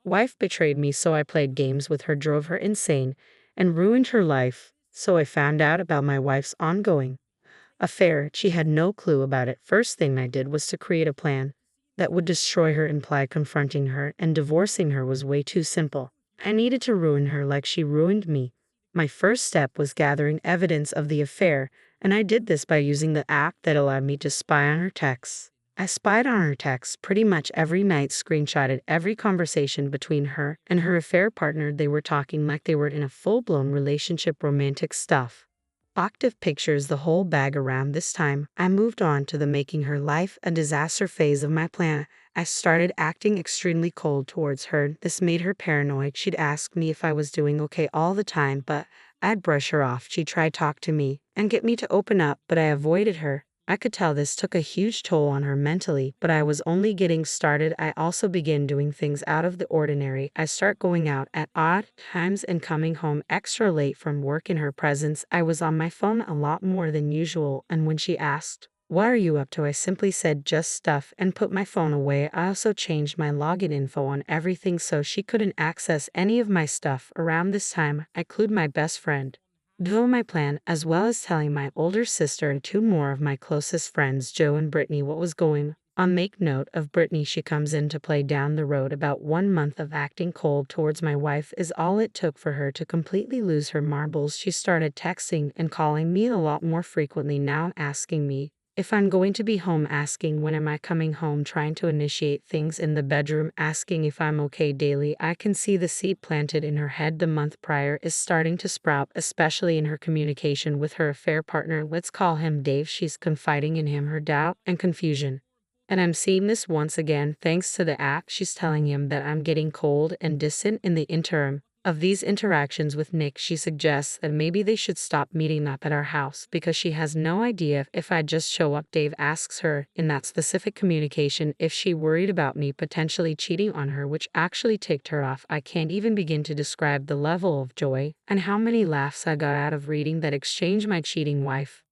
Wife betrayed me, so I played games with her, drove her insane, and ruined her life. So I found out about my wife's ongoing affair. She had no clue about it. First thing I did was to create a plan that would destroy her, implied confronting her, and divorcing her was way too simple. I needed to ruin her like she ruined me. My first step was gathering evidence of the affair, and I did this by using the app that allowed me to spy on her texts. I spied on her texts pretty much every night, screenshotted every conversation between her and her affair partner. They were talking like they were in a full-blown relationship, romantic stuff. Active pictures, the whole bag. Around this time, I moved on to the making her life a disaster phase of my plan. I started acting extremely cold towards her. This made her paranoid. She'd ask me if I was doing okay all the time, but I'd brush her off. She'd try to talk to me and get me to open up, but I avoided her. I could tell this took a huge toll on her mentally, but I was only getting started. I also began doing things out of the ordinary. I start going out at odd times and coming home extra late from work in her presence. I was on my phone a lot more than usual, and when she asked, "What are you up to?" I simply said, "Just stuff," and put my phone away. I also changed my login info on everything so she couldn't access any of my stuff. Around this time, I clued my best friend though my plan, as well as telling my older sister and two more of my closest friends, Joe and Brittany, what was going on. Make note of Brittany. She comes into play down the road. About 1 month of acting cold towards my wife is all it took for her to completely lose her marbles. She started texting and calling me a lot more frequently now, asking me if I'm going to be home, asking when am I coming home, trying to initiate things in the bedroom, asking if I'm okay daily. I can see the seed planted in her head the month prior is starting to sprout, especially in her communication with her affair partner. Let's call him Dave. She's confiding in him her doubt and confusion. And I'm seeing this once again thanks to the app. She's telling him that I'm getting cold and distant. In the interim of these interactions with Nick, she suggests that maybe they should stop meeting up at our house because she has no idea if I just show up. Dave asks her in that specific communication if she worried about me potentially cheating on her, which actually ticked her off. I can't even begin to describe the level of joy and how many laughs I got out of reading that exchange. My cheating wife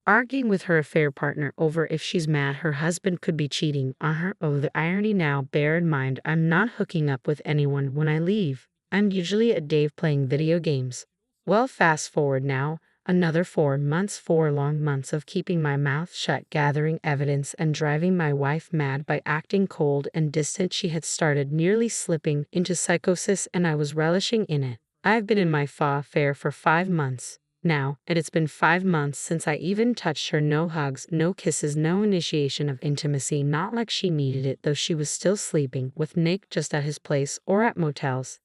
arguing with her affair partner over if she's mad her husband could be cheating on her. Oh, the irony. Now, bear in mind, I'm not hooking up with anyone when I leave. I'm usually at Dave playing video games. Well, fast forward now, another 4 months, 4 long months of keeping my mouth shut, gathering evidence, and driving my wife mad by acting cold and distant. She had started nearly slipping into psychosis, and I was relishing in it. I've been in my affair for 5 months now, and it's been 5 months since I even touched her. No hugs, no kisses, no initiation of intimacy. Not like she needed it, though she was still sleeping with Nick just at his place or at motels.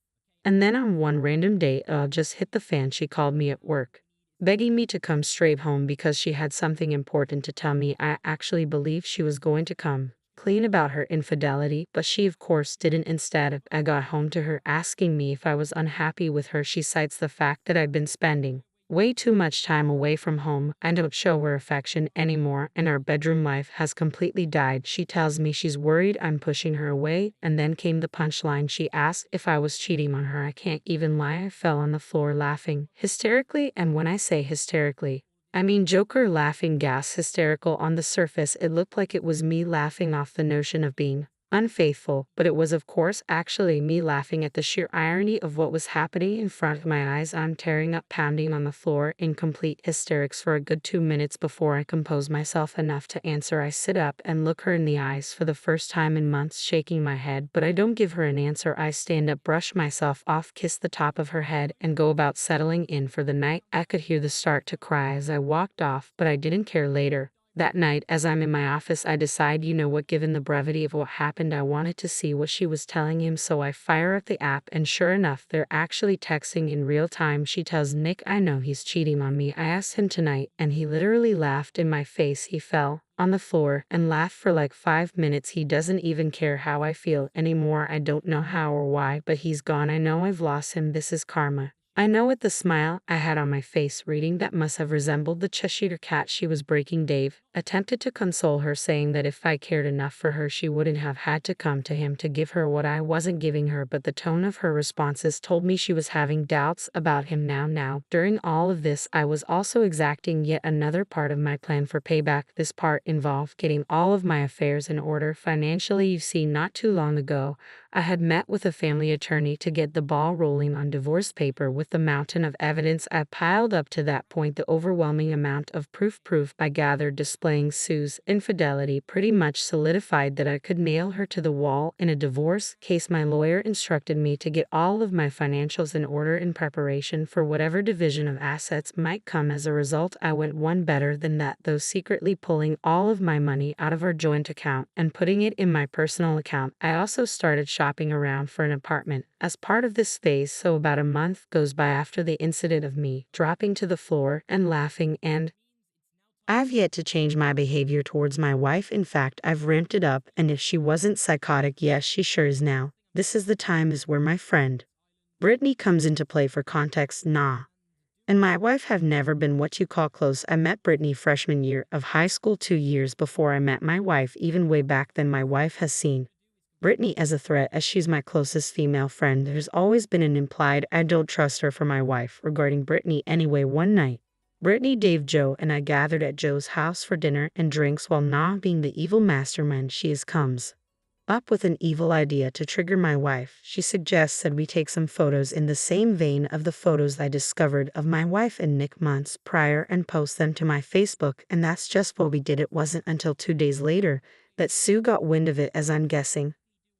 And then on one random day, just hit the fan. She called me at work, begging me to come straight home because she had something important to tell me. I actually believed she was going to come clean about her infidelity, but she of course didn't. Instead, I got home to her asking me if I was unhappy with her. She cites the fact that I've been spending way too much time away from home. I don't show her affection anymore, and our bedroom life has completely died. She tells me she's worried I'm pushing her away, and then came the punchline. She asked if I was cheating on her. I can't even lie, I fell on the floor laughing hysterically, and when I say hysterically, I mean Joker laughing gas. Hysterical on the surface, it looked like it was me laughing off the notion of being unfaithful, but it was of course actually me laughing at the sheer irony of what was happening in front of my eyes. I'm tearing up, pounding on the floor in complete hysterics for a good 2 minutes before I compose myself enough to answer. I sit up and look her in the eyes for the first time in months, shaking my head, but I don't give her an answer. I stand up, brush myself off, kiss the top of her head, and go about settling in for the night. I could hear the start to cry as I walked off, but I didn't care. Later that night, as I'm in my office, I decide, you know what, given the brevity of what happened, I wanted to see what she was telling him, so I fire up the app, and sure enough, they're actually texting in real time. She tells Nick I know he's cheating on me. I asked him tonight, and he literally laughed in my face. He fell on the floor and laughed for like 5 minutes. He doesn't even care how I feel anymore. I don't know how or why, but he's gone. I know I've lost him. This is karma. I know with the smile I had on my face, reading that must have resembled the Cheshire cat she was breaking. Dave attempted to console her, saying that if I cared enough for her, she wouldn't have had to come to him to give her what I wasn't giving her, but the tone of her responses told me she was having doubts about him now. During all of this, I was also exacting yet another part of my plan for payback. This part involved getting all of my affairs in order financially. You see, not too long ago, I had met with a family attorney to get the ball rolling on divorce paper. With the mountain of evidence I piled up to that point, the overwhelming amount of proof I gathered displaying Sue's infidelity pretty much solidified that I could nail her to the wall in a divorce case. My lawyer instructed me to get all of my financials in order in preparation for whatever division of assets might come as a result. I went one better than that, though, secretly pulling all of my money out of our joint account and putting it in my personal account. I also started shopping around for an apartment as part of this phase, so about a month goes by after the incident of me dropping to the floor and laughing, and I've yet to change my behavior towards my wife. In fact, I've ramped it up, and if she wasn't psychotic, yes, she sure is now. This is the time is where my friend Brittany comes into play. For context, and my wife have never been what you call close. I met Brittany freshman year of high school, 2 years before I met my wife. Even way back then, my wife has seen Brittany as a threat, as she's my closest female friend. There's always been an implied I don't trust her for my wife regarding Brittany. Anyway, one night, Brittany, Dave, Joe, and I gathered at Joe's house for dinner and drinks, while being the evil mastermind she is, comes up with an evil idea to trigger my wife. She suggests that we take some photos in the same vein of the photos I discovered of my wife and Nick months prior and post them to my Facebook, and that's just what we did. It wasn't until 2 days later that Sue got wind of it, as I'm guessing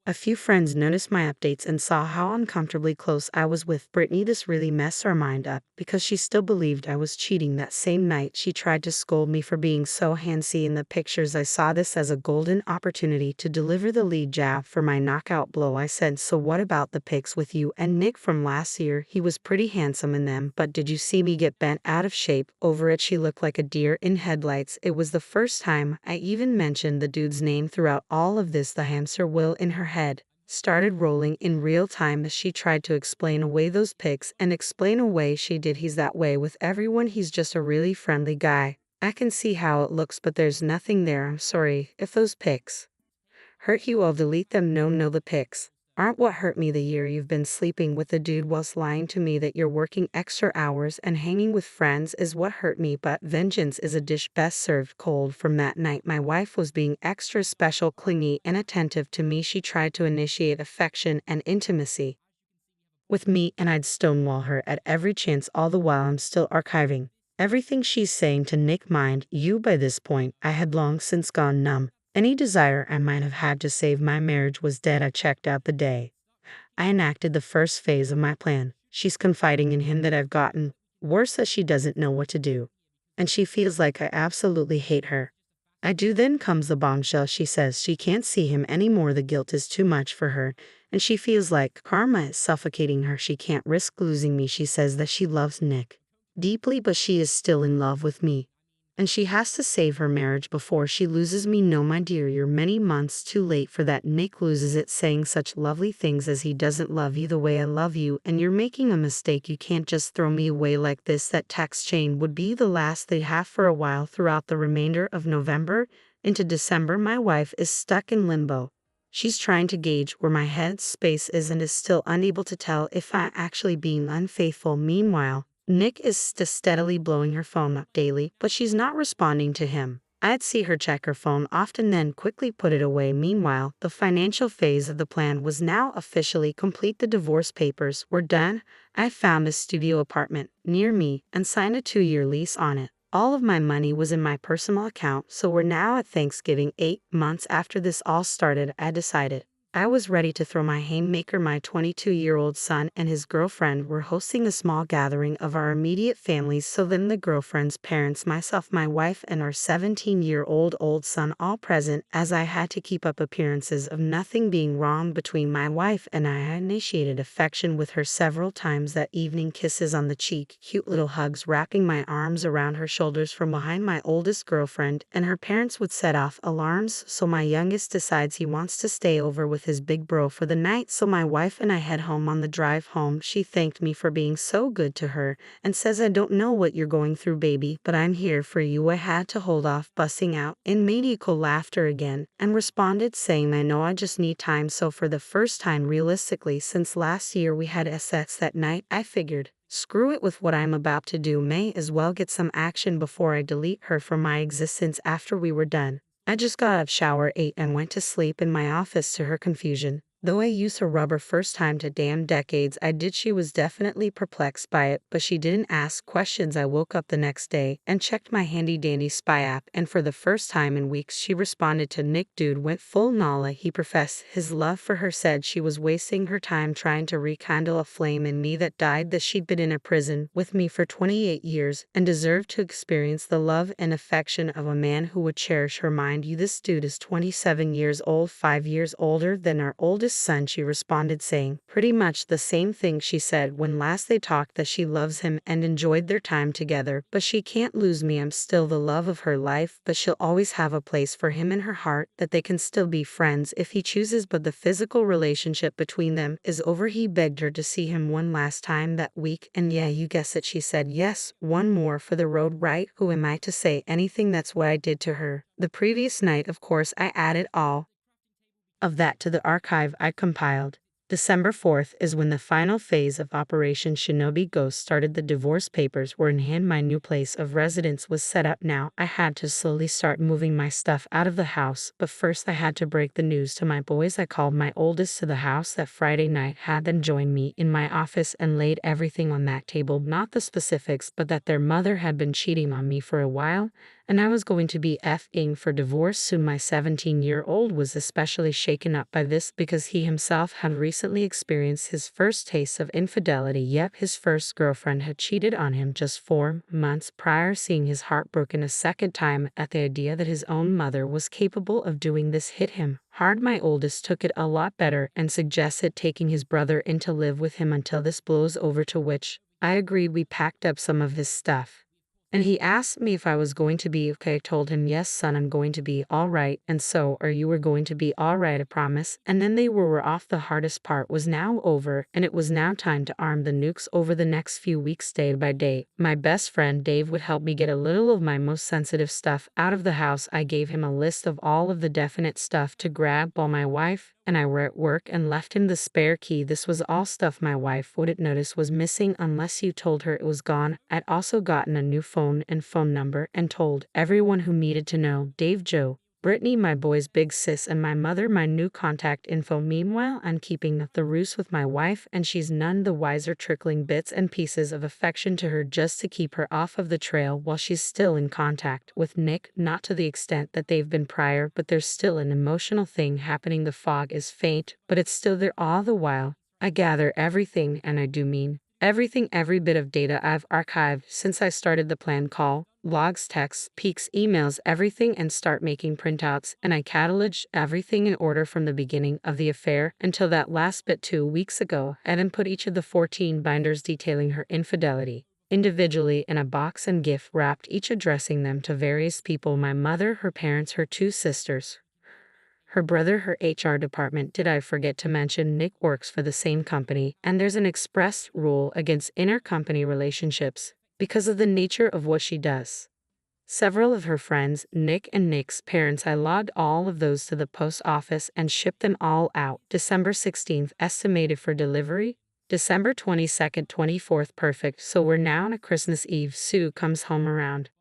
a few friends noticed my updates and saw how uncomfortably close I was with Brittany. This really messed our mind up because she still believed I was cheating. That same night, she tried to scold me for being so handsy in the pictures. I saw this as a golden opportunity to deliver the lead jab for my knockout blow. I said, "So what about the pics with you and Nick from last year? He was pretty handsome in them, but did you see me get bent out of shape over it? She looked like a deer in headlights." It was the first time I even mentioned the dude's name throughout all of this. The hamster wheel in her head started rolling in real time as she tried to explain away those pics and explain away she did. He's that way with everyone. He's just a really friendly guy. I can see how it looks, but there's nothing there. I'm sorry if those pics hurt you, I'll delete them. No, the pics aren't what hurt me. The year you've been sleeping with the dude whilst lying to me that you're working extra hours and hanging with friends is what hurt me. But vengeance is a dish best served cold. From that night, my wife was being extra special, clingy, and attentive to me. She tried to initiate affection and intimacy with me, and I'd stonewall her at every chance. All the while, I'm still archiving everything she's saying to Nick. Mind you, by this point, I had long since gone numb. Any desire I might have had to save my marriage was dead. I checked out the day I enacted the first phase of my plan. She's confiding in him that I've gotten worse, that she doesn't know what to do, and she feels like I absolutely hate her. I do. Then comes the bombshell. She says she can't see him anymore. The guilt is too much for her, and she feels like karma is suffocating her. She can't risk losing me. She says that she loves Nick deeply, but she is still in love with me, and she has to save her marriage before she loses me. No, my dear, you're many months too late for that. Nick loses it, saying such lovely things as he doesn't love you the way I love you, and you're making a mistake. You can't just throw me away like this. That text chain would be the last they have for a while. Throughout the remainder of November into December, my wife is stuck in limbo. She's trying to gauge where my head space is and is still unable to tell if I'm actually being unfaithful. Meanwhile, Nick is steadily blowing her phone up daily, but she's not responding to him. I'd see her check her phone often, then quickly put it away. Meanwhile, the financial phase of the plan was now officially complete. The divorce papers were done. I found a studio apartment near me and signed a 2-year lease on it. All of my money was in my personal account, so we're now at Thanksgiving. 8 months after this all started, I decided I was ready to throw my haymaker. My 22-year-old son and his girlfriend were hosting a small gathering of our immediate families, so then the girlfriend's parents, myself, my wife, and our 17-year-old old son all present. As I had to keep up appearances of nothing being wrong between my wife and I initiated affection with her several times that evening. Kisses on the cheek, cute little hugs, wrapping my arms around her shoulders from behind. My oldest girlfriend and her parents would set off alarms, so my youngest decides he wants to stay over with with his big bro for the night, so my wife and I head home. On the drive home, she thanked me for being so good to her and says, "I don't know what you're going through, baby, but I'm here for you." I had to hold off busting out in medical laughter again and responded saying, "I know, I just need time." So for the first time realistically since last year we had sex that night, I figured, screw it with what I'm about to do, may as well get some action before I delete her from my existence. After we were done, I just got out of shower, ate, and went to sleep in my office to her confusion. Though I used her rubber first time to damn decades, I did. She was definitely perplexed by it, but she didn't ask questions. I woke up the next day and checked my handy dandy spy app, and for the first time in weeks she responded to Nick. Dude went full Nala. He professed his love for her, said she was wasting her time trying to rekindle a flame in me that died, that she'd been in a prison with me for 28 years and deserved to experience the love and affection of a man who would cherish her. Mind you, this dude is 27 years old, 5 years older than our oldest son. She responded saying pretty much the same thing she said when last they talked, that she loves him and enjoyed their time together, but she can't lose me. I'm still the love of her life, but she'll always have a place for him in her heart, that they can still be friends if he chooses, but the physical relationship between them is over. He begged her to see him one last time that week, and yeah, you guess it, she said yes, one more for the road, right? Who am I to say anything? That's what I did to her the previous night. Of course, I added all of that to the archive I compiled. December 4th is when the final phase of Operation Shinobi Ghost started. The divorce papers were in hand. My new place of residence was set up now. I had to slowly start moving my stuff out of the house, but first I had to break the news to my boys. I called my oldest to the house that Friday night, had them join me in my office and laid everything on that table. Not the specifics, but that their mother had been cheating on me for a while, and I was going to be effing for divorce soon. My 17-year-old was especially shaken up by this because he himself had recently experienced his first taste of infidelity. Yep, his first girlfriend had cheated on him just 4 months prior, seeing his heart broken a second time at the idea that his own mother was capable of doing this hit him hard. My oldest took it a lot better and suggested taking his brother in to live with him until this blows over, to which I agreed. We packed up some of his stuff, and he asked me if I was going to be okay. I told him, "Yes, son, I'm going to be all right, and so are you. We're going to be all right, I promise." And then they were off. The hardest part was now over, and it was now time to arm the nukes. Over the next few weeks, day by day, my best friend Dave would help me get a little of my most sensitive stuff out of the house. I gave him a list of all of the definite stuff to grab while my wife and I were at work, and left him the spare key. This was all stuff my wife wouldn't notice was missing unless you told her it was gone. I'd also gotten a new phone and phone number and told everyone who needed to know: Dave, Joe, Brittany, my boy's big sis, and my mother, my new contact info. Meanwhile, I'm keeping up the ruse with my wife, and she's none the wiser, trickling bits and pieces of affection to her just to keep her off of the trail while she's still in contact with Nick. Not to the extent that they've been prior, but there's still an emotional thing happening. The fog is faint, but it's still there. All the while, I gather everything, and I do mean everything, every bit of data I've archived since I started the plan: call logs, texts, peeks, emails, everything, and start making printouts, and I cataloged everything in order from the beginning of the affair until that last bit 2 weeks ago, and then put each of the 14 binders detailing her infidelity individually in a box and gift wrapped, each addressing them to various people: my mother, her parents, her 2 sisters, her brother, her HR department. Did I forget to mention Nick works for the same company, and there's an express rule against intercompany relationships because of the nature of what she does. Several of her friends, Nick and Nick's parents, I logged all of those to the post office and shipped them all out. December 16th, estimated for delivery. December 22nd, 24th, perfect. So we're now on a Christmas Eve. Sue comes home around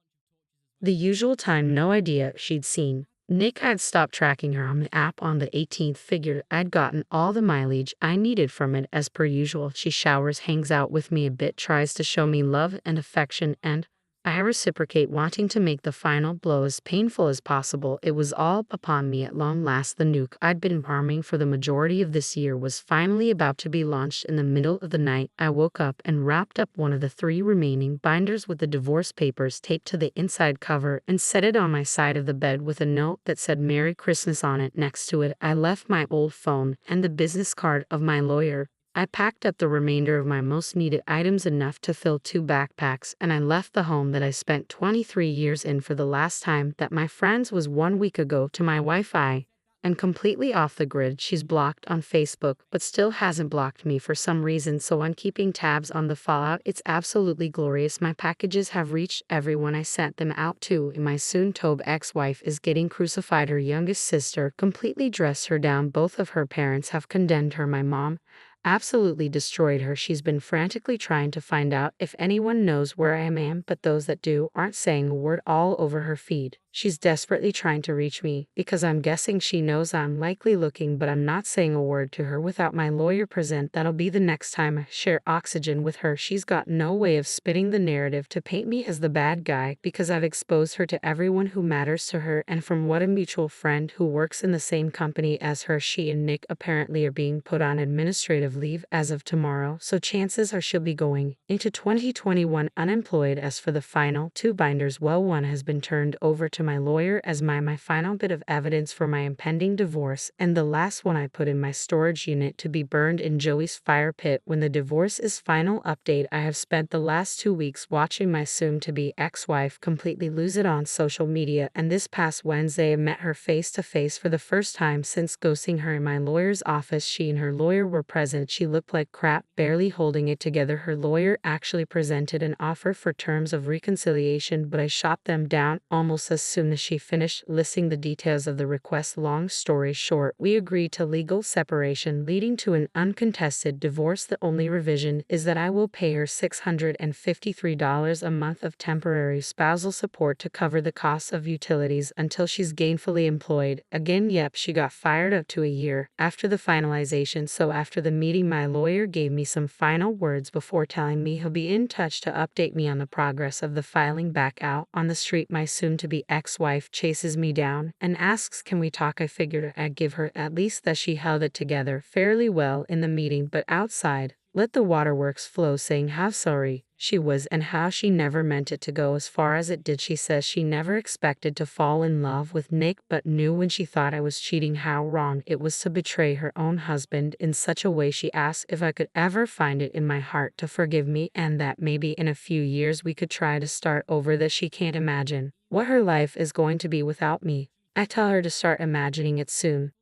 the usual time. No idea she'd seen Nick. Had stopped tracking her on the app on the 18th. Figured I'd gotten all the mileage I needed from it as per usual. She showers, hangs out with me a bit, tries to show me love and affection, and I reciprocate, wanting to make the final blow as painful as possible. It was all upon me at long last. The nuke I'd been farming for the majority of this year was finally about to be launched. In the middle of the night, I woke up and wrapped up one of the 3 remaining binders with the divorce papers taped to the inside cover and set it on my side of the bed with a note that said "Merry Christmas" on it. Next to it, I left my old phone and the business card of my lawyer. I packed up the remainder of my most needed items, enough to fill 2 backpacks, and I left the home that I spent 23 years in for the last time. That, my friends, was 1 week ago. To my wife, I and completely off the grid. She's blocked on Facebook, but still hasn't blocked me for some reason, so I'm keeping tabs on the fallout. It's absolutely glorious. My packages have reached everyone I sent them out to, and my soon-to-be ex-wife is getting crucified. Her youngest sister completely dressed her down. Both of her parents have condemned her. My mom absolutely destroyed her. She's been frantically trying to find out if anyone knows where I am, but those that do aren't saying a word. All over her feed, she's desperately trying to reach me because I'm guessing she knows I'm likely looking, but I'm not saying a word to her without my lawyer present. That'll be the next time I share oxygen with her. She's got no way of spinning the narrative to paint me as the bad guy because I've exposed her to everyone who matters to her, and from what a mutual friend who works in the same company as her, she and Nick apparently are being put on administrative leave as of tomorrow, so chances are she'll be going into 2021 unemployed. As for the final two binders, well, one has been turned over to my lawyer as my final bit of evidence for my impending divorce, and the last one I put in my storage unit to be burned in Joey's fire pit when the divorce is final. Update: I have spent the last 2 weeks watching my soon-to-be ex-wife completely lose it on social media, and this past Wednesday I met her face to face for the first time since ghosting her in my lawyer's office. She and her lawyer were present. She looked like crap, barely holding it together. Her lawyer actually presented an offer for terms of reconciliation, but I shot them down almost as soon as she finished listing the details of the request. Long story short, we agreed to legal separation, leading to an uncontested divorce. The only revision is that I will pay her $653 a month of temporary spousal support to cover the costs of utilities until she's gainfully employed again. Yep, she got fired up to a year after the finalization. So after the meeting, my lawyer gave me some final words before telling me he'll be in touch to update me on the progress of the filing. Back out on the street, my soon-to-be ex-wife chases me down and asks, can we talk? I figured I'd give her at least that. She held it together fairly well in the meeting, but outside let the waterworks flow, saying how sorry she was and how she never meant it to go as far as it did. She says she never expected to fall in love with Nick, but knew when she thought I was cheating how wrong it was to betray her own husband in such a way. She asked if I could ever find it in my heart to forgive me, and that maybe in a few years we could try to start over, that she can't imagine what her life is going to be without me. I tell her to start imagining it soon,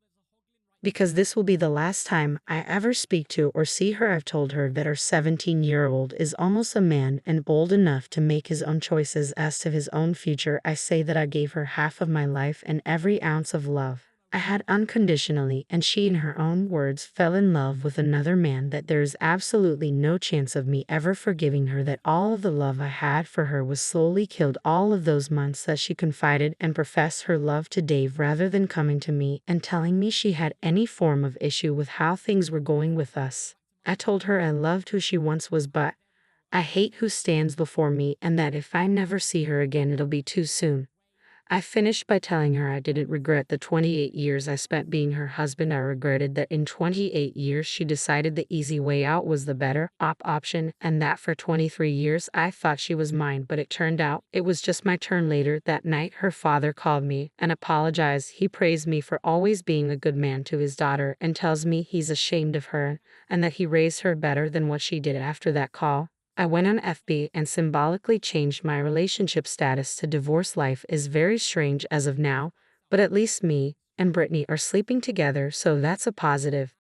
because this will be the last time I ever speak to or see her. I've told her that her 17-year-old is almost a man and bold enough to make his own choices as to his own future. I say that I gave her half of my life and every ounce of love I had unconditionally, and she, in her own words, fell in love with another man, that there is absolutely no chance of me ever forgiving her, that all of the love I had for her was slowly killed all of those months that she confided and professed her love to Dave rather than coming to me and telling me she had any form of issue with how things were going with us. I told her I loved who she once was, but I hate who stands before me, and that if I never see her again it'll be too soon. I finished by telling her I didn't regret the 28 years I spent being her husband. I regretted that in 28 years she decided the easy way out was the better option, and that for 23 years I thought she was mine, but it turned out it was just my turn. Later that night her father called me and apologized. He praised me for always being a good man to his daughter and tells me he's ashamed of her and that he raised her better than what she did. After that call, I went on FB and symbolically changed my relationship status to divorce. Life is very strange as of now, but at least me and Brittany are sleeping together, so that's a positive.